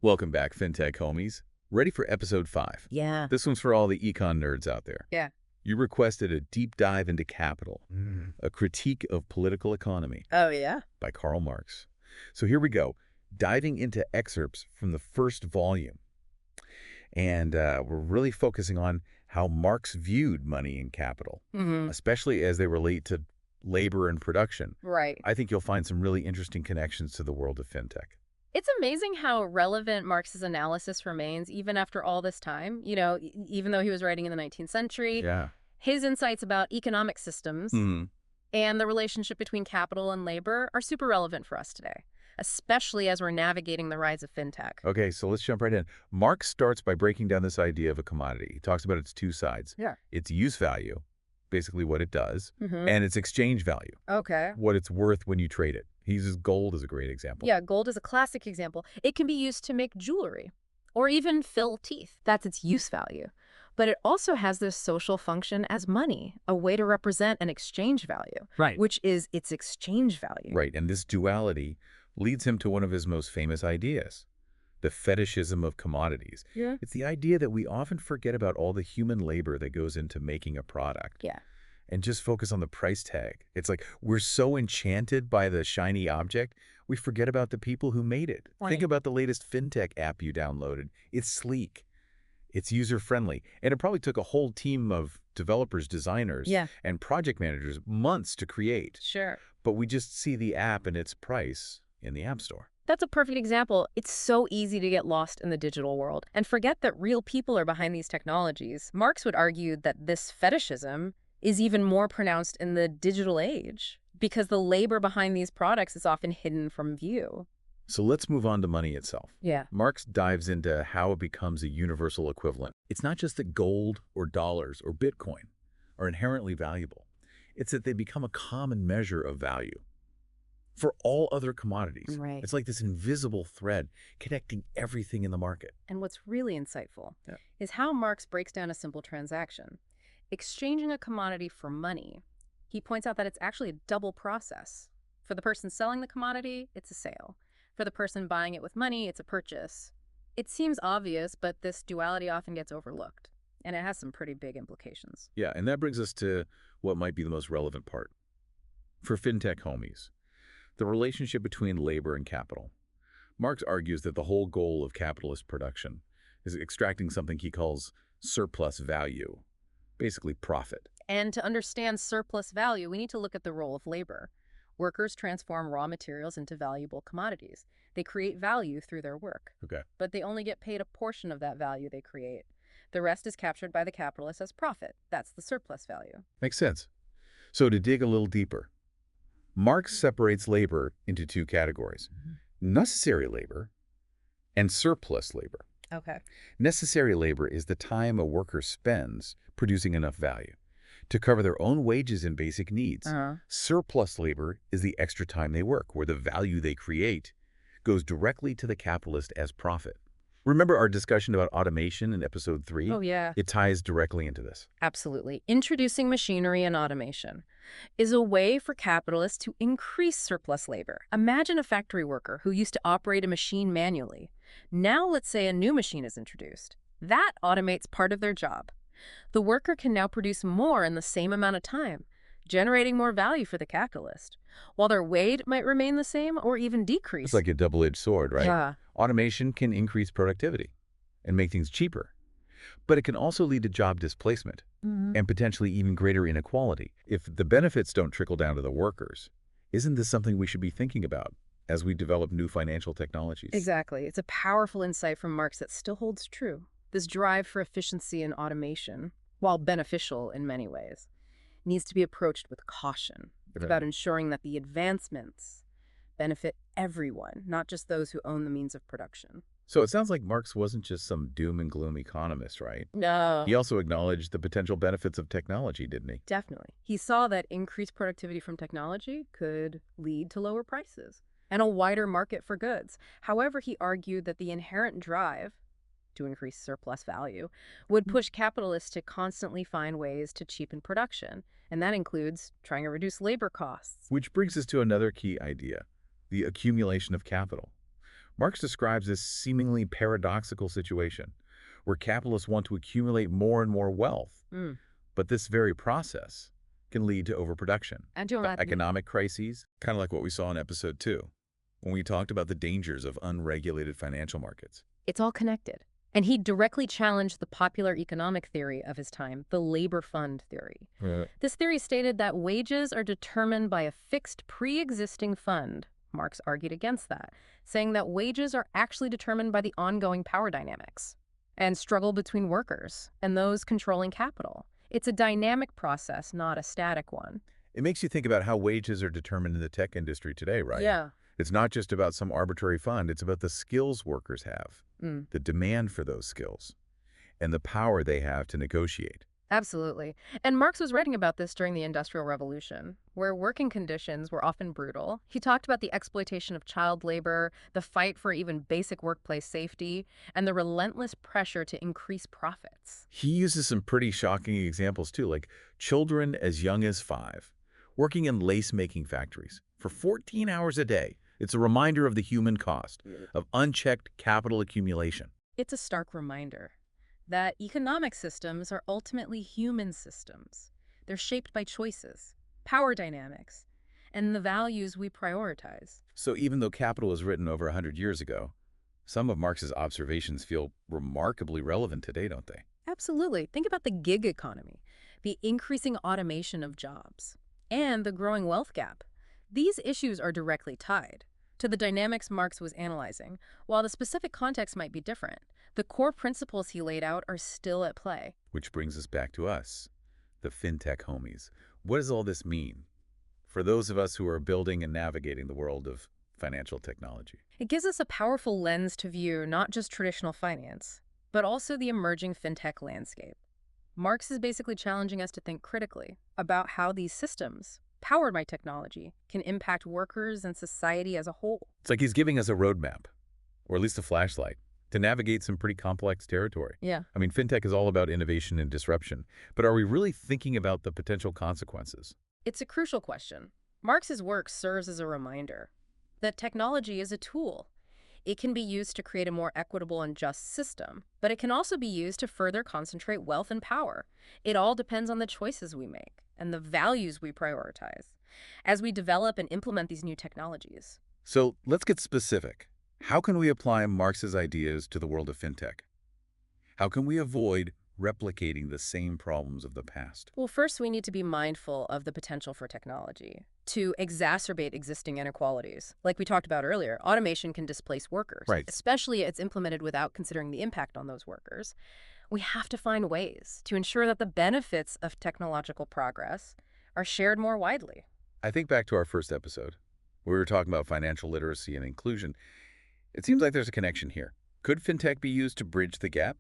Welcome back, Fintech homies. Ready for episode 5? Yeah. This one's for all the econ nerds out there. Yeah. You requested a deep dive into capital, a critique of political economy Oh, yeah? by Karl Marx. So here we go, diving into excerpts from the first volume. And we're really focusing on how Marx viewed money and capital, Mm-hmm. especially as they relate to labor and production. Right. I think you'll find some really interesting connections to the world of fintech. It's amazing how relevant Marx's analysis remains even after all this time. Even though he was writing in the 19th century, Yeah. his insights about economic systems Hmm. and the relationship between capital and labor are super relevant for us today, especially as we're navigating the rise of fintech. Okay, so let's jump right in. Marx starts by breaking down this idea of a commodity. He talks about its two sides. Yeah. Its use value, basically what it does, Mm-hmm. and its exchange value, Okay. what it's worth when you trade it. He uses gold as a great example. Yeah, gold is a classic example. It can be used to make jewelry or even fill teeth. That's its use value. But it also has this social function as money, a way to represent an exchange value, Right. which is its exchange value. Right, and this duality leads him to one of his most famous ideas, the fetishism of commodities. Yeah. It's the idea that we often forget about all the human labor that goes into making a product. Yeah. And just focus on the price tag. It's like we're so enchanted by the shiny object, we forget about the people who made it. Right. Think about the latest fintech app you downloaded. It's sleek. It's user-friendly. And it probably took a whole team of developers, designers, Yeah. and project managers months to create. Sure. But we just see the app and its price in the App Store. That's a perfect example. It's so easy to get lost in the digital world and forget that real people are behind these technologies. Marx would argue that this fetishism is even more pronounced in the digital age because the labor behind these products is often hidden from view. So let's move on to money itself. Yeah. Marx dives into how it becomes a universal equivalent. It's not just that gold or dollars or Bitcoin are inherently valuable. It's that they become a common measure of value for all other commodities. Right. It's like this invisible thread connecting everything in the market. And what's really insightful Yeah. is how Marx breaks down a simple transaction. Exchanging a commodity for money, he points out that it's actually a double process. For the person selling the commodity, it's a sale. For the person buying it with money, it's a purchase. It seems obvious, but this duality often gets overlooked, and it has some pretty big implications. Yeah, and that brings us to what might be the most relevant part. For fintech homies, the relationship between labor and capital. Marx argues that the whole goal of capitalist production is extracting something he calls surplus value, basically profit. And to understand surplus value, we need to look at the role of labor. Workers transform raw materials into valuable commodities. They create value through their work. Okay. But they only get paid a portion of that value they create. The rest is captured by the capitalist as profit. That's the surplus value. Makes sense. So to dig a little deeper, Marx separates labor into two categories, necessary labor and surplus labor. Okay. Necessary labor is the time a worker spends producing enough value to cover their own wages and basic needs. Surplus labor is the extra time they work, where the value they create goes directly to the capitalist as profit. Remember our discussion about automation in episode 3? Oh, yeah. It ties directly into this. Absolutely. Introducing machinery and automation is a way for capitalists to increase surplus labor. Imagine a factory worker who used to operate a machine manually. Now let's say a new machine is introduced. That automates part of their job. The worker can now produce more in the same amount of time, generating more value for the capitalist, while their wage might remain the same or even decrease. It's like a double-edged sword, right? Yeah. Automation can increase productivity and make things cheaper, but it can also lead to job displacement and potentially even greater inequality. If the benefits don't trickle down to the workers, isn't this something we should be thinking about as we develop new financial technologies? Exactly. It's a powerful insight from Marx that still holds true. This drive for efficiency and automation, while beneficial in many ways, needs to be approached with caution. It's about ensuring that the advancements benefit everyone, not just those who own the means of production. So it sounds like Marx wasn't just some doom and gloom economist, right? No. He also acknowledged the potential benefits of technology, didn't he? Definitely. He saw that increased productivity from technology could lead to lower prices and a wider market for goods. However, he argued that the inherent drive to increase surplus value would push capitalists to constantly find ways to cheapen production, and that includes trying to reduce labor costs. Which brings us to another key idea, the accumulation of capital. Marx describes this seemingly paradoxical situation where capitalists want to accumulate more and more wealth, Mm. but this very process can lead to overproduction, And to economic crises, kind of like what we saw in episode 2, when we talked about the dangers of unregulated financial markets. It's all connected. And he directly challenged the popular economic theory of his time, the labor fund theory. Right. This theory stated that wages are determined by a fixed pre-existing fund. Marx argued against that, saying that wages are actually determined by the ongoing power dynamics and struggle between workers and those controlling capital. It's a dynamic process, not a static one. It makes you think about how wages are determined in the tech industry today, right? Yeah. It's not just about some arbitrary fund. It's about the skills workers have, the demand for those skills, and the power they have to negotiate. Absolutely. And Marx was writing about this during the Industrial Revolution, where working conditions were often brutal. He talked about the exploitation of child labor, the fight for even basic workplace safety, and the relentless pressure to increase profits. He uses some pretty shocking examples, too, like children as young as 5, working in lace-making factories for 14 hours a day. It's a reminder of the human cost of unchecked capital accumulation. It's a stark reminder that economic systems are ultimately human systems. They're shaped by choices, power dynamics, and the values we prioritize. So even though Capital was written over 100 years ago, some of Marx's observations feel remarkably relevant today, don't they? Absolutely. Think about the gig economy, the increasing automation of jobs, and the growing wealth gap. These issues are directly tied to the dynamics Marx was analyzing. While the specific context might be different, the core principles he laid out are still at play. Which brings us back to us, the Fintech homies. What does all this mean for those of us who are building and navigating the world of financial technology? It gives us a powerful lens to view not just traditional finance, but also the emerging fintech landscape. Marx is basically challenging us to think critically about how these systems, powered by technology, can impact workers and society as a whole. It's like he's giving us a roadmap, or at least a flashlight, to navigate some pretty complex territory. Yeah. I mean, fintech is all about innovation and disruption, but are we really thinking about the potential consequences? It's a crucial question. Marx's work serves as a reminder that technology is a tool. It can be used to create a more equitable and just system, but it can also be used to further concentrate wealth and power. It all depends on the choices we make and the values we prioritize as we develop and implement these new technologies. So let's get specific. How can we apply Marx's ideas to the world of fintech? How can we avoid replicating the same problems of the past? Well, first, we need to be mindful of the potential for technology to exacerbate existing inequalities. Like we talked about earlier, automation can displace workers, Right. especially if it's implemented without considering the impact on those workers. We have to find ways to ensure that the benefits of technological progress are shared more widely. I think back to our first episode, where we were talking about financial literacy and inclusion. It seems like there's a connection here. Could fintech be used to bridge the gap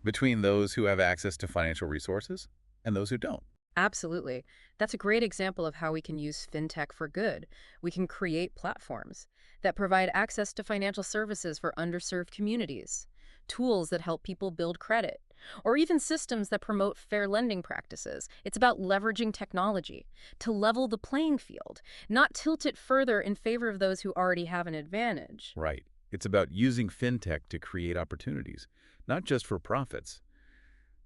between those who have access to financial resources and those who don't? Absolutely. That's a great example of how we can use fintech for good. We can create platforms that provide access to financial services for underserved communities, tools that help people build credit, or even systems that promote fair lending practices. It's about leveraging technology to level the playing field, not tilt it further in favor of those who already have an advantage. Right. It's about using fintech to create opportunities, not just for profits,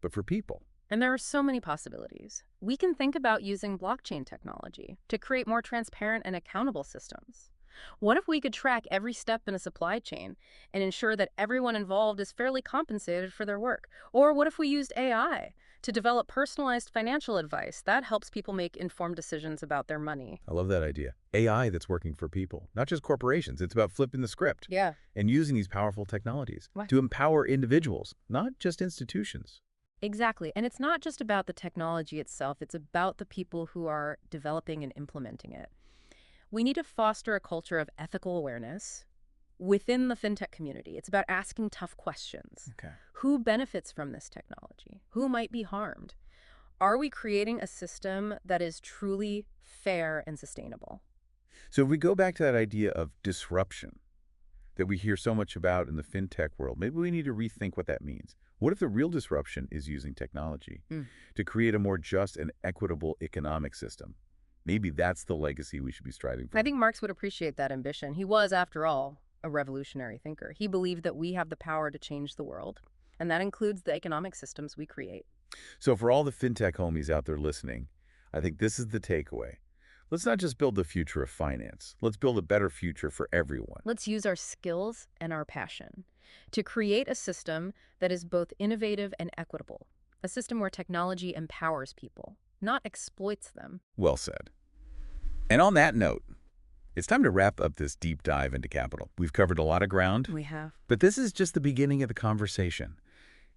but for people. And there are so many possibilities. We can think about using blockchain technology to create more transparent and accountable systems. What if we could track every step in a supply chain and ensure that everyone involved is fairly compensated for their work? Or what if we used AI to develop personalized financial advice that helps people make informed decisions about their money? I love that idea. AI that's working for people, not just corporations. It's about flipping the script and using these powerful technologies to empower individuals, not just institutions. Exactly. And it's not just about the technology itself. It's about the people who are developing and implementing it. We need to foster a culture of ethical awareness within the fintech community. It's about asking tough questions. Who benefits from this technology? Who might be harmed? Are we creating a system that is truly fair and sustainable? So if we go back to that idea of disruption that we hear so much about in the fintech world, maybe we need to rethink what that means. What if the real disruption is using technology to create a more just and equitable economic system? Maybe that's the legacy we should be striving for. I think Marx would appreciate that ambition. He was, after all, a revolutionary thinker. He believed that we have the power to change the world, and that includes the economic systems we create. So for all the fintech homies out there listening, I think this is the takeaway. Let's not just build the future of finance. Let's build a better future for everyone. Let's use our skills and our passion to create a system that is both innovative and equitable, a system where technology empowers people, not exploits them. Well said. And on that note, it's time to wrap up this deep dive into capital. We've covered a lot of ground, We have. but this is just the beginning of the conversation.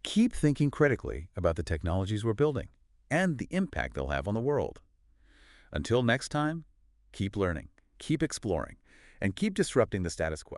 Keep thinking critically about the technologies we're building and the impact they'll have on the world. Until next time, keep learning, keep exploring, and keep disrupting the status quo.